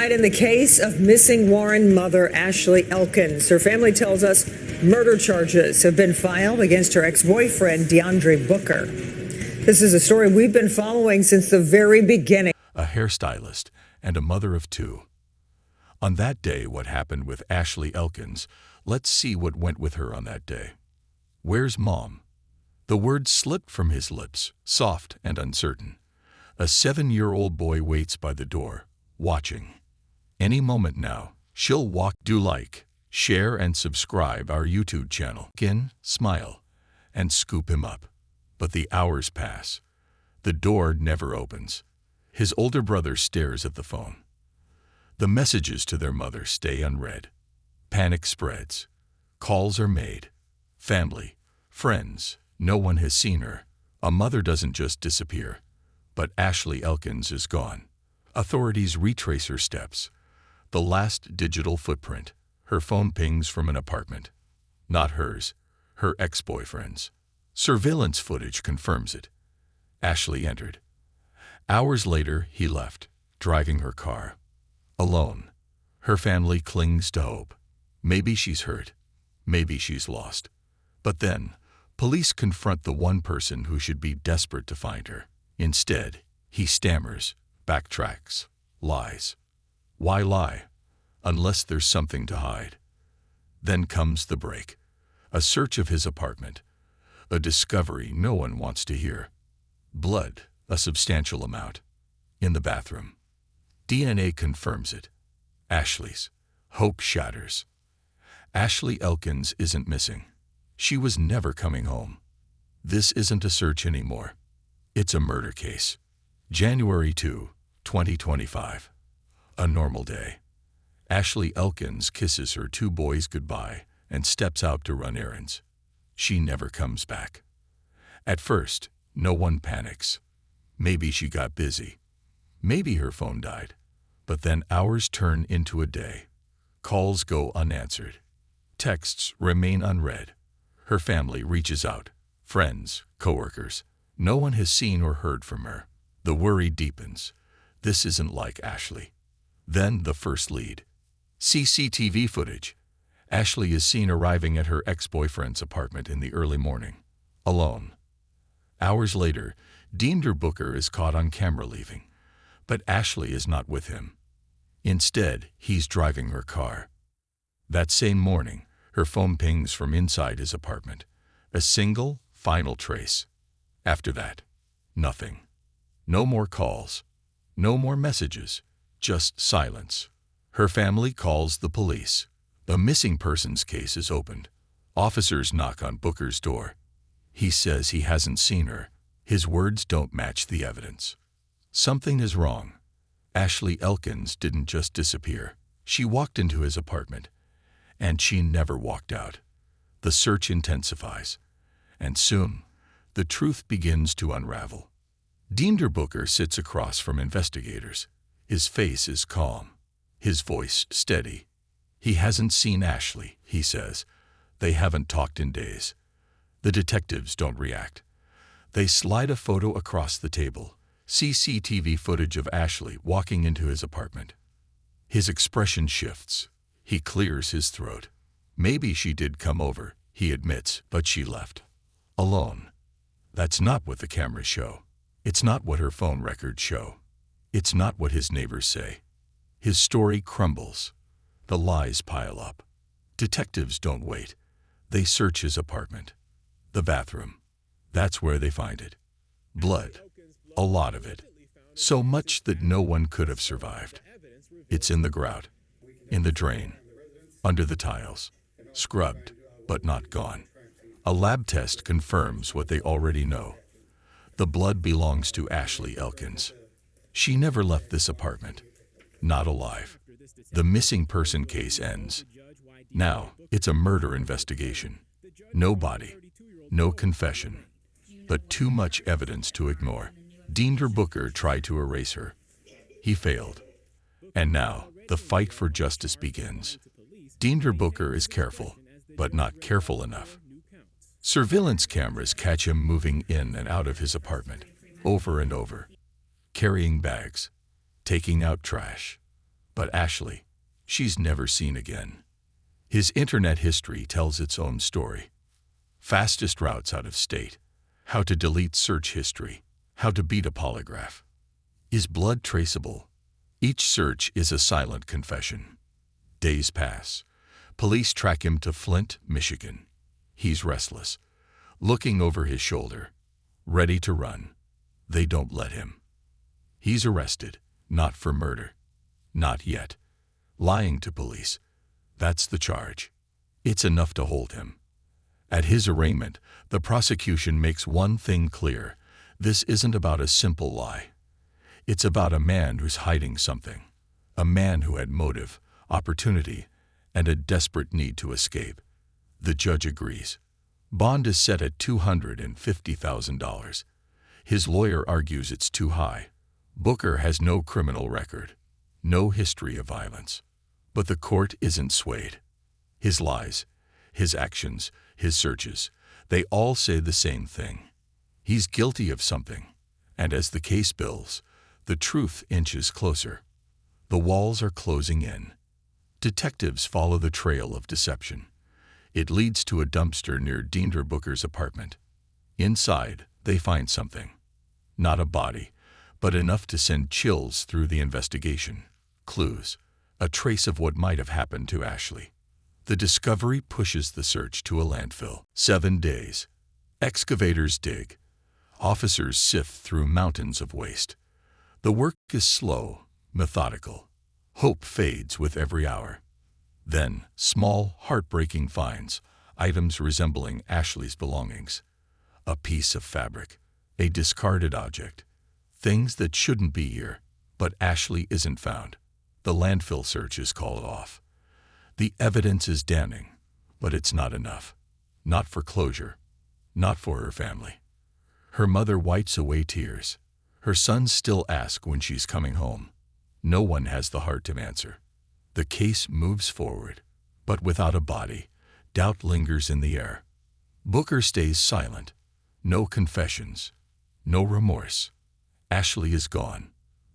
In the case of missing Warren mother Ashley Elkins, her family tells us murder charges have been filed against her ex-boyfriend, DeAndre Booker. This is a story we've been following since the very beginning. A hairstylist and a mother of two. On that day, what happened with Ashley Elkins? Let's see what went with her on that day. Where's Mom? The words slipped from his lips, soft and uncertain. A 7-year-old boy waits by the door, watching. Any moment now, she'll walk. Do like, share, and subscribe our YouTube channel. Smile, and scoop him up. But the hours pass. The door never opens. His older brother stares at the phone. The messages to their mother stay unread. Panic spreads. Calls are made. Family, friends, no one has seen her. A mother doesn't just disappear, but Ashley Elkins is gone. Authorities retrace her steps. The last digital footprint. Her phone pings from an apartment. Not hers, her ex-boyfriend's. Surveillance footage confirms it. Ashley entered. Hours later, he left, driving her car. Alone. Her family clings to hope. Maybe she's hurt. Maybe she's lost. But then, police confront the one person who should be desperate to find her. Instead, he stammers, backtracks, lies. Why lie? Unless there's something to hide. Then comes the break. A search of his apartment. A discovery no one wants to hear. Blood, a substantial amount. In the bathroom. DNA confirms it. Ashley's. Hope shatters. Ashley Elkins isn't missing. She was never coming home. This isn't a search anymore. It's a murder case. January 2, 2025. A normal day. Ashley Elkins kisses her 2 boys goodbye and steps out to run errands. She never comes back. At first, no one panics. Maybe she got busy. Maybe her phone died. But then hours turn into a day. Calls go unanswered. Texts remain unread. Her family reaches out. Friends, coworkers. No one has seen or heard from her. The worry deepens. This isn't like Ashley. Then the first lead. CCTV footage. Ashley is seen arriving at her ex-boyfriend's apartment in the early morning. Alone. Hours later, DeAndre Booker is caught on camera leaving. But Ashley is not with him. Instead, he's driving her car. That same morning, her phone pings from inside his apartment. A single, final trace. After that, nothing. No more calls. No more messages. Just silence. Her family calls the police. The missing persons case is opened. Officers knock on Booker's door. He says he hasn't seen her. His words don't match the evidence. Something is wrong. Ashley Elkins didn't just disappear. She walked into his apartment, and she never walked out. The search intensifies, and soon, the truth begins to unravel. DeAndre Booker sits across from investigators. His face is calm, his voice steady. He hasn't seen Ashley, he says. They haven't talked in days. The detectives don't react. They slide a photo across the table. CCTV footage of Ashley walking into his apartment. His expression shifts. He clears his throat. Maybe she did come over, he admits, but she left. Alone. That's not what the cameras show. It's not what her phone records show. It's not what his neighbors say. His story crumbles. The lies pile up. Detectives don't wait. They search his apartment. The bathroom. That's where they find it. Blood. A lot of it. So much that no one could have survived. It's in the grout. In the drain. Under the tiles. Scrubbed, but not gone. A lab test confirms what they already know. The blood belongs to Ashley Elkins. She never left this apartment. Not alive. The missing person case ends. Now, it's a murder investigation. No body. No confession. But too much evidence to ignore. DeAndre Booker tried to erase her. He failed. And now, the fight for justice begins. DeAndre Booker is careful, but not careful enough. Surveillance cameras catch him moving in and out of his apartment, over and over, carrying bags, taking out trash, But Ashley, she's never seen again. His internet history tells its own story. Fastest routes out of state. How to delete search history. How to beat a polygraph. Is blood traceable? Each search is a silent confession. Days pass. Police track him to Flint, Michigan. He's restless, looking over his shoulder, ready to run. They don't let him. He's arrested, not for murder. Not yet. Lying to police. That's the charge. It's enough to hold him. At his arraignment, the prosecution makes one thing clear. This isn't about a simple lie. It's about a man who's hiding something. A man who had motive, opportunity, and a desperate need to escape. The judge agrees. Bond is set at $250,000. His lawyer argues it's too high. Booker has no criminal record, no history of violence. But the court isn't swayed. His lies, his actions, his searches, they all say the same thing. He's guilty of something, and as the case builds, the truth inches closer. The walls are closing in. Detectives follow the trail of deception. It leads to a dumpster near Deandre Booker's apartment. Inside, they find something. Not a body, but enough to send chills through the investigation. Clues, a trace of what might have happened to Ashley. The discovery pushes the search to a landfill. 7 days. Excavators dig. Officers sift through mountains of waste. The work is slow, methodical. Hope fades with every hour. Then, small, heartbreaking finds, items resembling Ashley's belongings. A piece of fabric, a discarded object. Things that shouldn't be here, but Ashley isn't found. The landfill search is called off. The evidence is damning, but it's not enough. Not for closure, not for her family. Her mother wipes away tears. Her sons still ask when she's coming home. No one has the heart to answer. The case moves forward, but without a body, doubt lingers in the air. Booker stays silent. No confessions, no remorse. Ashley is gone.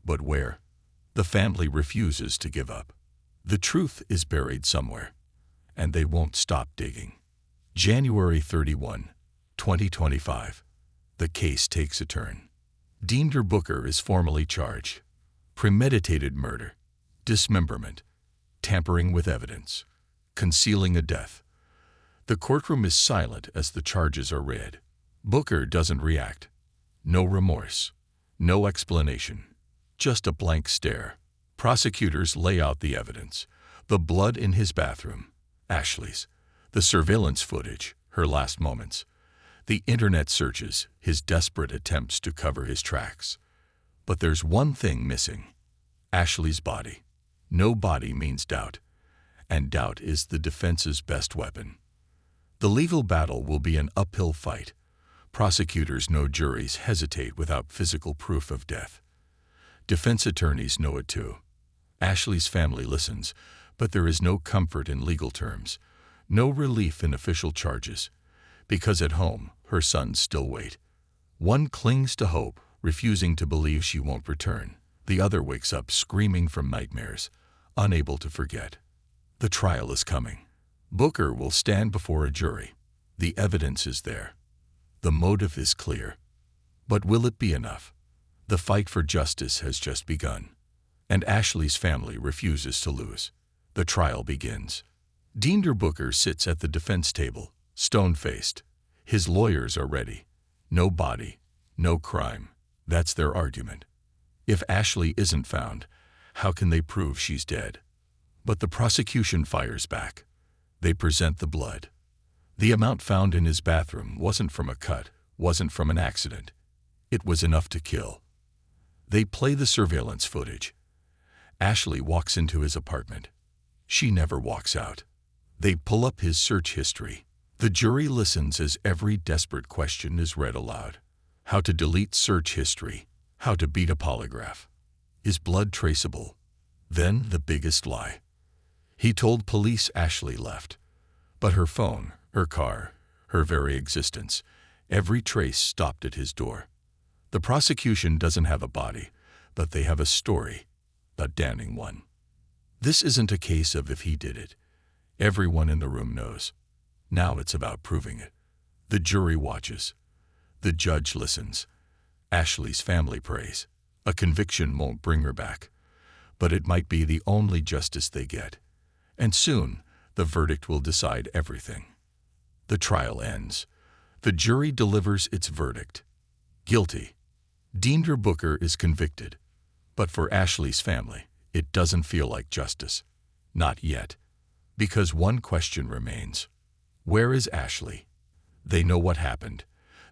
But where? The family refuses to give up. The truth is buried somewhere, and they won't stop digging. January 31, 2025. The case takes a turn. Deandre Booker is formally charged. Premeditated murder, dismemberment, tampering with evidence, concealing a death. The courtroom is silent as the charges are read. Booker doesn't react. No remorse, no explanation, just a blank stare. Prosecutors lay out the evidence. The blood in his bathroom, Ashley's. The surveillance footage, her last moments. The internet searches, his desperate attempts to cover his tracks. But there's one thing missing. Ashley's body. No body means doubt, and doubt is the defense's best weapon. The legal battle will be an uphill fight. Prosecutors know juries hesitate without physical proof of death. Defense attorneys know it too. Ashley's family listens, but there is no comfort in legal terms, no relief in official charges, because at home, her sons still wait. One clings to hope, refusing to believe she won't return. The other wakes up screaming from nightmares, unable to forget. The trial is coming. Booker will stand before a jury. The evidence is there. The motive is clear. But will it be enough? The fight for justice has just begun, and Ashley's family refuses to lose. The trial begins. Deandre Booker sits at the defense table, stone-faced. His lawyers are ready. No body, no crime. That's their argument. If Ashley isn't found, how can they prove she's dead? But the prosecution fires back. They present the blood. The amount found in his bathroom wasn't from a cut, wasn't from an accident. It was enough to kill. They play the surveillance footage. Ashley walks into his apartment. She never walks out. They pull up his search history. The jury listens as every desperate question is read aloud. How to delete search history. How to beat a polygraph. Is blood traceable? Then the biggest lie. He told police Ashley left. But her phone, her car, her very existence, every trace stopped at his door. The prosecution doesn't have a body, but they have a story, a damning one. This isn't a case of if he did it. Everyone in the room knows. Now it's about proving it. The jury watches. The judge listens. Ashley's family prays. A conviction won't bring her back, but it might be the only justice they get. And soon, the verdict will decide everything. The trial ends. The jury delivers its verdict. Guilty. Deandra Booker is convicted. But for Ashley's family, it doesn't feel like justice. Not yet. Because one question remains. Where is Ashley? They know what happened.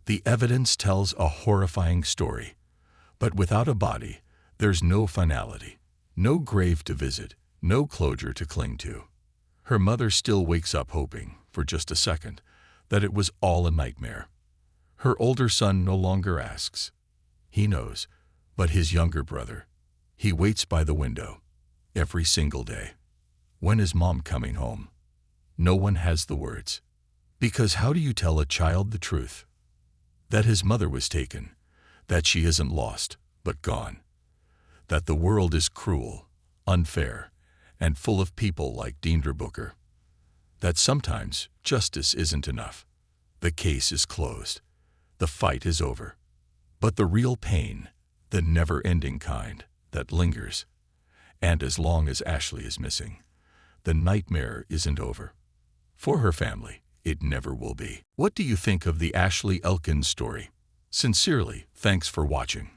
The evidence tells a horrifying story. But without a body, there's no finality, no grave to visit, no closure to cling to. Her mother still wakes up hoping, for just a second, that it was all a nightmare. Her older son no longer asks. He knows, but his younger brother, he waits by the window, every single day. When is Mom coming home? No one has the words. Because how do you tell a child the truth? That his mother was taken, that she isn't lost, but gone. That the world is cruel, unfair, and full of people like Deandra Booker. That sometimes justice isn't enough. The case is closed. The fight is over. But the real pain, the never-ending kind, that lingers. And as long as Ashley is missing, the nightmare isn't over. For her family, it never will be. What do you think of the Ashley Elkins story? Sincerely, thanks for watching.